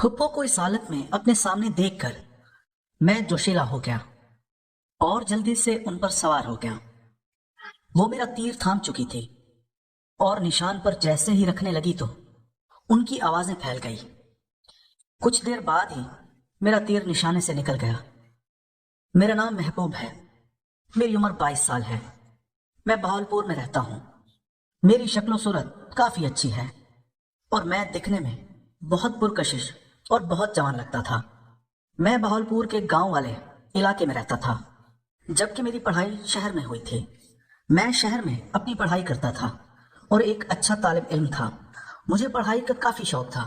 پھپھو کو اس حالت میں اپنے سامنے دیکھ کر میں جوشیلا ہو گیا اور جلدی سے ان پر سوار ہو گیا۔ وہ میرا تیر تھام چکی تھی اور نشان پر جیسے ہی رکھنے لگی تو ان کی آوازیں پھیل گئی۔ کچھ دیر بعد ہی میرا تیر نشانے سے نکل گیا۔ میرا نام محبوب ہے، میری عمر 22 سال ہے، میں بہاولپور میں رہتا ہوں۔ میری شکل و صورت کافی اچھی ہے اور میں دکھنے میں بہت پرکشش اور بہت جوان لگتا تھا۔ میں بہاولپور کے گاؤں والے علاقے میں رہتا تھا، جبکہ میری پڑھائی شہر میں ہوئی تھی۔ میں شہر میں اپنی پڑھائی کرتا تھا اور ایک اچھا طالب علم تھا۔ مجھے پڑھائی کا کافی شوق تھا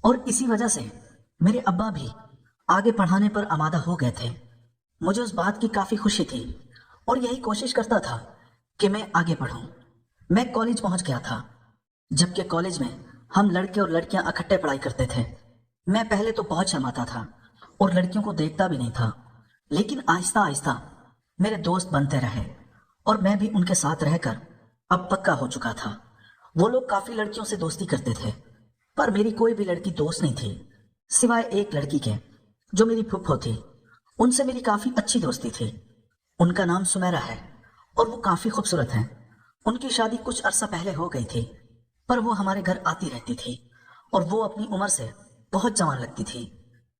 اور اسی وجہ سے میرے ابا بھی آگے پڑھانے پر آمادہ ہو گئے تھے۔ مجھے اس بات کی کافی خوشی تھی اور یہی کوشش کرتا تھا کہ میں آگے پڑھوں۔ میں کالج پہنچ گیا تھا، جبکہ کالج میں ہم لڑکے اور لڑکیاں اکٹھے پڑھائی کرتے تھے۔ میں پہلے تو بہت شرماتا تھا اور لڑکیوں کو دیکھتا بھی نہیں تھا، لیکن آہستہ آہستہ میرے دوست بنتے رہے اور میں بھی ان کے ساتھ رہ کر اب پکا ہو چکا تھا۔ وہ لوگ کافی لڑکیوں سے دوستی کرتے تھے، پر میری کوئی بھی لڑکی دوست نہیں تھی سوائے ایک لڑکی کے جو میری پھپھو تھی۔ ان سے میری کافی اچھی دوستی تھی۔ ان کا نام سمیرا ہے اور وہ کافی خوبصورت ہیں۔ ان کی شادی کچھ عرصہ پہلے ہو گئی تھی، پر وہ ہمارے گھر آتی رہتی تھی اور وہ اپنی عمر سے بہت جوان لگتی تھی۔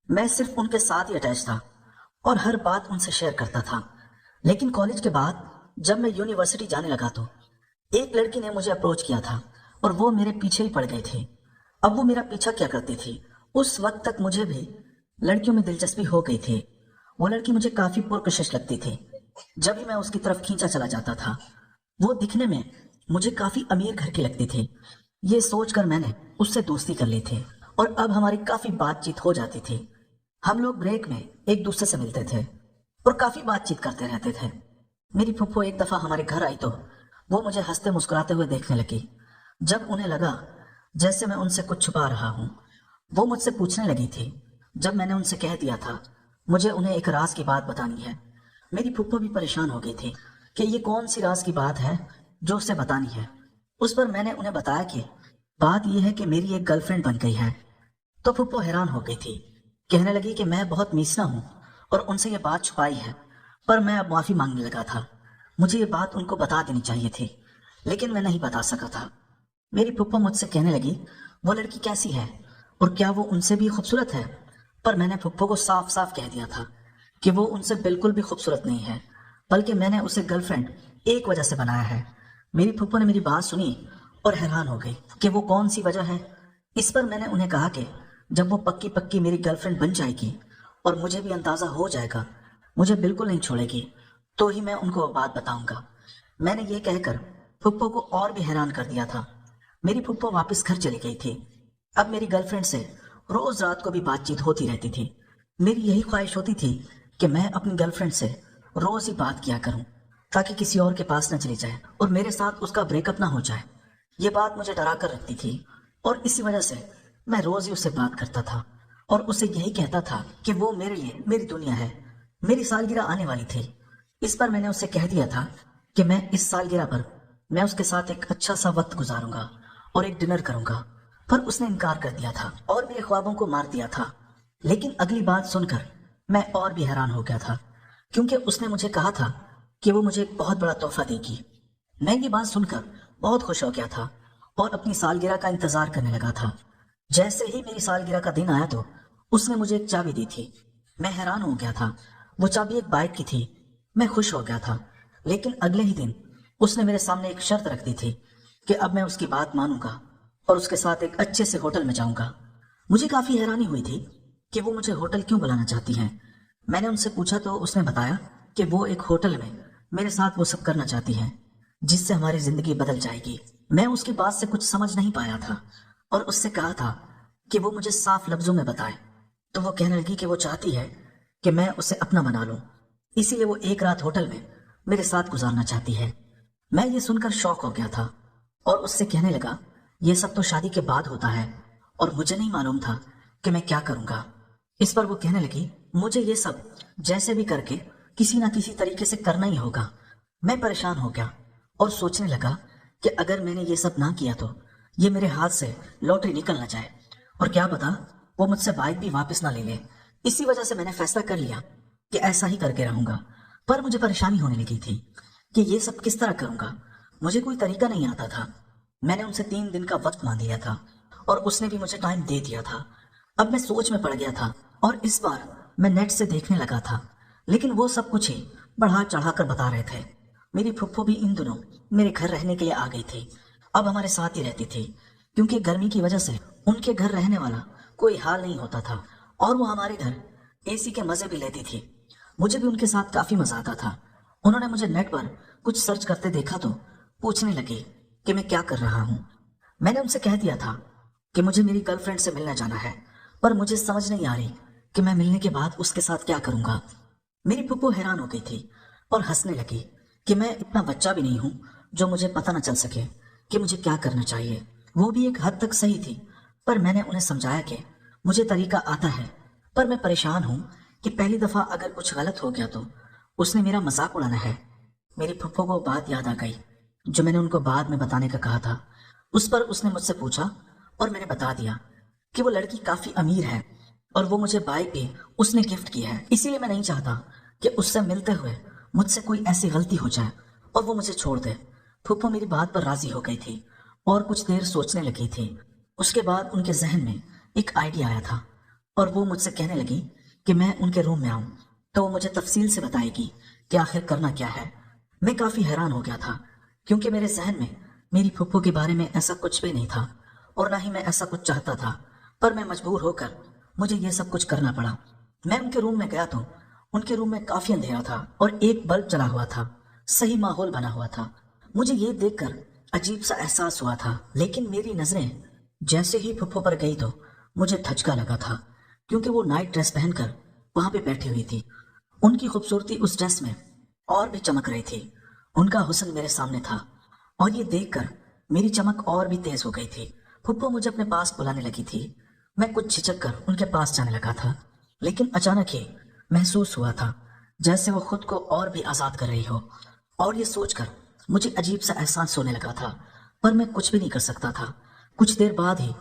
میں صرف ان کے ساتھ ہی اٹیچ تھا اور ہر بات ان سے شیئر کرتا تھا۔ لیکن کالج کے بعد جب میں یونیورسٹی جانے لگا تو ایک لڑکی نے مجھے اپروچ کیا تھا اور وہ میرے پیچھے ہی پڑ گئی تھی۔ اب وہ میرا پیچھا کیا کرتی تھی؟ اس وقت تک مجھے بھی لڑکیوں میں دلچسپی ہو گئی تھی۔ وہ لڑکی مجھے کافی پرکشش لگتی تھی۔ جب ہی میں اس کی طرف کھینچا چلا جاتا تھا، وہ دکھنے میں مجھے کافی امیر گھر کی لگتی تھی۔ یہ سوچ کر میں نے اس سے دوستی کر لی تھی اور اب ہماری کافی بات چیت ہو جاتی تھی۔ ہم لوگ بریک میں ایک دوسرے سے ملتے تھے اور کافی بات چیت کرتے رہتے تھے۔ میری پھپھو ایک دفعہ ہمارے گھر آئی تو وہ مجھے ہنستے مسکراتے ہوئے دیکھنے لگی۔ جب انہیں لگا جیسے میں ان سے کچھ چھپا رہا ہوں، وہ مجھ سے پوچھنے لگی تھی۔ جب میں نے ان سے کہہ دیا تھا مجھے انہیں ایک راز کی بات بتانی ہے، میری پھپھو بھی پریشان ہو گئی تھی کہ یہ کون سی راز کی بات ہے جو اسے بتانی ہے۔ اس پر میں نے انہیں بتایا کہ بات یہ ہے کہ میری ایک گرل فرینڈ بن گئی ہے۔ تو پھپھو حیران ہو گئی تھی، کہنے لگی کہ میں بہت میسنا ہوں اور ان سے یہ بات چھپائی ہے، پر میں اب معافی مانگنے لگا تھا۔ مجھے یہ بات ان کو بتا دینی چاہیے تھی، لیکن میں نہیں بتا سکا تھا۔ میری پھپھو مجھ سے کہنے لگی وہ لڑکی کیسی ہے اور کیا وہ ان سے بھی خوبصورت ہے؟ پر میں نے پھپھو کو صاف صاف کہہ دیا تھا کہ وہ ان سے بالکل بھی خوبصورت نہیں ہے، بلکہ میں نے اسے گرل فرینڈ ایک وجہ سے بنایا ہے۔ میری پھپھو نے میری بات سنی اور حیران ہو گئی کہ وہ کون سی وجہ ہے۔ اس پر میں نے انہیں کہا کہ جب وہ پکی پکی میری گرل فرینڈ بن جائے گی اور مجھے بھی اندازہ ہو جائے گا مجھے بالکل نہیں چھوڑے گی، تو ہی میں ان کو بات بتاؤں گا۔ میں نے یہ کہہ کر پھپھو کو اور بھی حیران کر دیا تھا۔ میری پھپھو واپس گھر چلی گئی تھی۔ اب میری گرل فرینڈ سے روز رات کو بھی بات چیت ہوتی رہتی تھی۔ میری یہی خواہش ہوتی تھی کہ میں اپنی گرل فرینڈ سے روز ہی بات کیا کروں تاکہ کسی اور کے پاس نہ چلی جائے اور میرے ساتھ اس کا بریک اپ نہ ہو جائے۔ یہ بات مجھے ڈرا کر رکھتی تھی اور اسی وجہ سے میں روز ہی اس سے بات کرتا تھا اور اسے یہی کہتا تھا کہ وہ میرے لیے میری دنیا ہے۔ میری سالگرہ آنے والی تھی، اس پر میں نے اسے کہہ دیا تھا کہ میں اس سالگرہ پر میں اس کے ساتھ ایک اچھا سا وقت گزاروں گا اور ایک ڈنر کروں گا، پر اس نے انکار کر دیا تھا اور میرے خوابوں کو مار دیا تھا۔ لیکن اگلی بات سن کر میں اور بھی حیران ہو گیا تھا، کیونکہ اس نے مجھے کہا تھا کہ وہ مجھے ایک بہت بڑا تحفہ دے گی۔ میں یہ بات سن کر بہت خوش ہو گیا تھا اور اپنی سالگرہ کا انتظار کرنے لگا تھا۔ جیسے ہی میری سالگرہ کا دن آیا تو اس نے مجھے ایک چابی دی تھی۔ میں حیران ہو گیا تھا، وہ چابی ایک بائک کی تھی۔ میں خوش ہو گیا تھا، لیکن اگلے ہی دن اس نے میرے سامنے ایک شرط رکھ دی تھی کہ اب میں اس کی بات مانوں گا اور اس کے ساتھ ایک اچھے سے ہوٹل میں جاؤں گا۔ مجھے کافی حیرانی ہوئی تھی کہ وہ مجھے ہوٹل کیوں بلانا چاہتی ہیں۔ میں نے ان سے پوچھا تو اس نے بتایا کہ وہ ایک ہوٹل میں میرے ساتھ وہ سب کرنا چاہتی ہیں جس سے ہماری زندگی بدل جائے گی۔ میں اس کی بات سے کچھ سمجھ نہیں پایا تھا اور اس سے کہا تھا کہ وہ مجھے صاف لفظوں میں بتائے، تو وہ کہنے لگی کہ وہ چاہتی ہے کہ میں اسے اپنا بنا لوں، اسی لیے وہ ایک رات ہوٹل میں میرے ساتھ گزارنا چاہتی ہے۔ میں یہ سن کر شوق ہو گیا تھا اور اس سے کہنے لگا یہ سب تو شادی کے بعد ہوتا ہے اور مجھے نہیں معلوم تھا کہ میں کیا کروں گا۔ اس پر وہ کہنے لگی مجھے یہ سب جیسے بھی کر کے کسی نہ کسی طریقے سے کرنا ہی ہوگا۔ میں پریشان ہو گیا اور سوچنے لگا کہ اگر میں نے یہ سب نہ کیا تو یہ میرے ہاتھ سے لوٹری نکل نہ جائے اور کیا پتا वो मुझसे बाइक भी वापस ना ले ले। इसी वजह से मैंने फैसला कर लिया कि ऐसा ही करके रहूंगा। पर मुझे परेशानी होने लगी थी कि ये सब किस तरह करूंगा। मुझे कोई तरीका नहीं आता था। मैंने उनसे 3 दिन का वक्त मांग लिया था और उसने भी मुझे टाइम दे दिया था। अब मैं सोच में पड़ गया था और इस बार मैं नेट से देखने लगा था, लेकिन वो सब कुछ ही बढ़ा चढ़ा कर बता रहे थे। मेरी फुफ्फो भी इन दिनों मेरे घर रहने के लिए आ गई थी। अब हमारे साथ ही रहती थी, क्योंकि गर्मी की वजह से उनके घर रहने वाला कोई हाल नहीं होता था और वो हमारे घर एसी के मजे भी लेती थी। मुझे भी उनके साथ काफी मजा आता था। उन्होंने मुझे नेट पर कुछ सर्च करते देखा तो पूछने लगी कि मैं क्या कर रहा हूँ। मैंने उनसे कह दिया था कि मुझे मेरी गर्लफ्रेंड से मिलने जाना है, पर मुझे समझ नहीं आ रही कि मैं मिलने के बाद उसके साथ क्या करूंगा। मेरी फुप्पो हैरान हो गई थी और हंसने लगी कि मैं इतना बच्चा भी नहीं हूँ जो मुझे पता न चल सके कि मुझे क्या करना चाहिए। वो भी एक हद तक सही थी, पर मैंने उन्हें समझाया कि मुझे तरीका आता है, पर मैं परेशान हूँ कि पहली दफा अगर कुछ गलत हो गया तो उसने मेरा मजाक उड़ाना है। मेरी फुफ्फो को बात याद आ गई जो मैंने उनको बाद में बताने का कहा था। उस पर उसने मुझसे पूछा और मैंने बता दिया कि वो लड़की काफी अमीर है और वो मुझे बाइक भी उसने गिफ्ट की है। इसीलिए मैं नहीं चाहता कि उससे मिलते हुए मुझसे कोई ऐसी गलती हो जाए और वो मुझे छोड़ दे। फुफ्फो मेरी बात पर राजी हो गई थी और कुछ देर सोचने लगी थी। उसके बाद उनके जहन में एक आइडिया आया था और वो मुझसे कहने लगी कि मैं उनके रूम में आऊं तो वो मुझे तफसील से बताएगी कि आखिर करना क्या है। मैं काफी हैरान हो गया था, क्योंकि मेरे जहन में मेरी फुफ्फो के बारे में ऐसा कुछ भी नहीं था और ना ही मैं ऐसा कुछ चाहता था, पर मैं मजबूर होकर मुझे ये सब कुछ करना पड़ा। मैं उनके रूम में गया तो उनके रूम में काफी अंधेरा था और एक बल्ब जला हुआ था। सही माहौल बना हुआ था। मुझे ये देखकर अजीब सा एहसास हुआ था, लेकिन मेरी नजरें जैसे ही फुफ्फो पर गई तो मुझे धचका लगा था, क्योंकि वो नाइट ड्रेस पहनकर वहां पे बैठी हुई थी। उनकी खूबसूरती उस ड्रेस में और भी चमक रही थी। उनका हुस्न मेरे सामने था और ये देखकर मेरी चमक और भी तेज हो गई थी। फुप्पो मुझे अपने पास बुलाने लगी थी। मैं कुछ झिझक कर उनके पास जाने लगा था, लेकिन अचानक ही महसूस हुआ था जैसे वो खुद को और भी आजाद कर रही हो, और ये सोचकर मुझे अजीब सा एहसास होने लगा था, पर मैं कुछ भी नहीं कर सकता था। कुछ देर बाद ही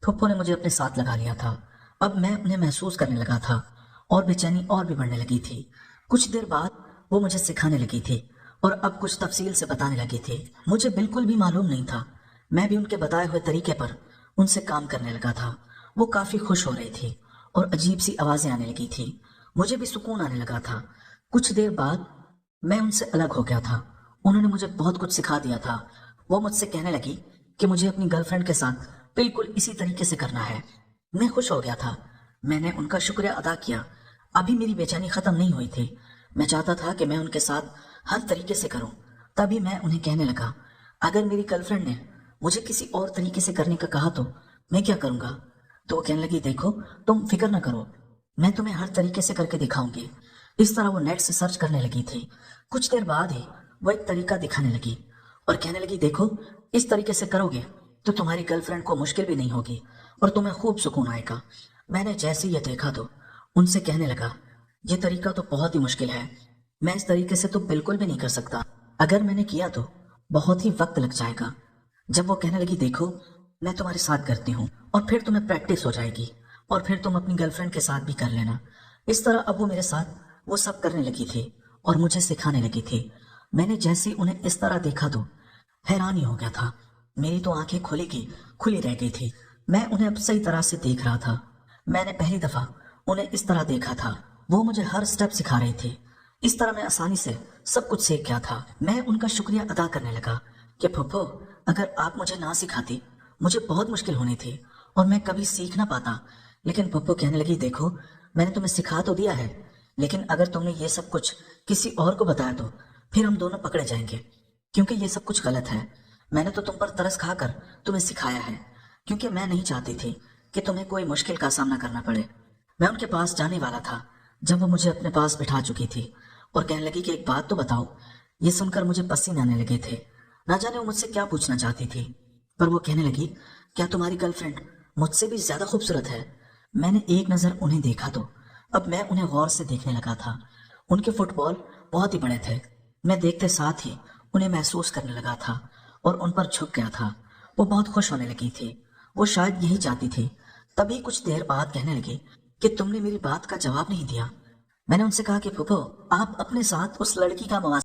फुप्पो ने मुझे अपने साथ लगा लिया था। अब मैं उन्हें महसूस करने लगा था और बेचैनी और भी बढ़ने लगी थी। कुछ देर बाद वो मुझे सिखाने लगी थी और अब कुछ तफसील से बताने लगी थी। मुझे बिल्कुल भी मालूम नहीं था। मैं भी उनके बताए हुए तरीके पर उनसे काम करने लगा था। वो काफी खुश हो रही थी और अजीब सी आवाजें आने लगी थी। मुझे भी सुकून आने लगा था। कुछ देर बाद मैं उनसे अलग हो गया था। उन्होंने मुझे बहुत कुछ सिखा दिया था। वो मुझसे कहने लगी कि मुझे अपनी गर्लफ्रेंड के साथ बिल्कुल इसी तरीके से करना है। मैं खुश हो गया था। मैंने उनका शुक्रिया अदा किया। अभी मेरी बेचैनी खत्म नहीं हुई थी। मैं चाहता था कि मैं उनके साथ हर तरीके से करूं। तभी मैं उन्हें कहने लगा, अगर मेरी गर्लफ्रेंड ने मुझे किसी और तरीके से करने का कहा तो मैं क्या करूंगा। तो वो कहने लगी, देखो तुम फिक्र ना करो, मैं तुम्हें हर तरीके से करके दिखाऊंगी। इस तरह वो नेट से सर्च करने लगी थी। कुछ देर बाद ही वो एक तरीका दिखाने लगी और कहने लगी, देखो इस तरीके से करोगे तो तुम्हारी गर्लफ्रेंड को मुश्किल भी नहीं होगी और तुम्हें खूब सुकून आएगा। मैंने जैसे ये देखा तो उनसे कहने लगा, ये तरीका तो बहुत ही मुश्किल है, मैं इस तरीके से तो बिल्कुल भी नहीं कर सकता। अगर मैंने किया तो बहुत ही वक्त लग जाएगा। जब वो कहने लगी, देखो मैं तुम्हारे साथ करती हूँ और फिर तुम्हें प्रैक्टिस हो जाएगी और फिर तुम अपनी गर्लफ्रेंड के साथ भी कर लेना। इस तरह अब वो मेरे साथ वो सब करने लगी थी और मुझे सिखाने लगी थी। मैंने जैसे ही उन्हें इस तरह देखा तो हैरान ही हो गया था। मेरी तो आंखें खुली की खुली रह गई थी। मैं उन्हें अब सही तरह से देख रहा था। मैंने पहली दफा उन्हें इस तरह देखा था। वो मुझे हर स्टेप सिखा रही थी। इस तरह मैं आसानी से सब कुछ सीख गया था। मैं उनका शुक्रिया अदा करने लगा कि फुफ्फो, अगर आप मुझे ना सिखाती मुझे बहुत मुश्किल होनी थी और मैं कभी सीख ना पाता। लेकिन फुफ्फो कहने लगी, देखो मैंने तुम्हें सिखा तो दिया है, लेकिन अगर तुमने ये सब कुछ किसी और को बताया तो फिर हम दोनों पकड़े जाएंगे, क्योंकि ये सब कुछ गलत है। मैंने तो तुम पर तरस खाकर तुम्हें सिखाया है, क्योंकि मैं नहीं चाहती थी कि तुम्हें कोई मुश्किल का सामना करना पड़े। मैं उनके पास जाने वाला था जब वो मुझे अपने पास बिठा चुकी थी और कहने लगी कि एक बात तो बताओ। ये सुनकर मुझे पसीने आने लगे थे। ना जाने वो मुझसे क्या पूछना चाहती थी, पर वो कहने लगी, क्या तुम्हारी गर्लफ्रेंड मुझसे भी ज्यादा खूबसूरत है? मैंने एक नजर उन्हें देखा तो अब मैं उन्हें गौर से देखने लगा था। उनके फुटबॉल बहुत ही बड़े थे। मैं देखते साथ ही उन्हें महसूस करने लगा था और उन पर झुक गया था। वो बहुत खुश होने लगी थी। वो शायद यही चाहती थी तभी कुछ देर बाद कहने लगी कि तुमने मेरी बात का जवाब नहीं दिया। मैंने उनसे कहा कि फूफो, आप अपने साथ उस लड़की का मवासा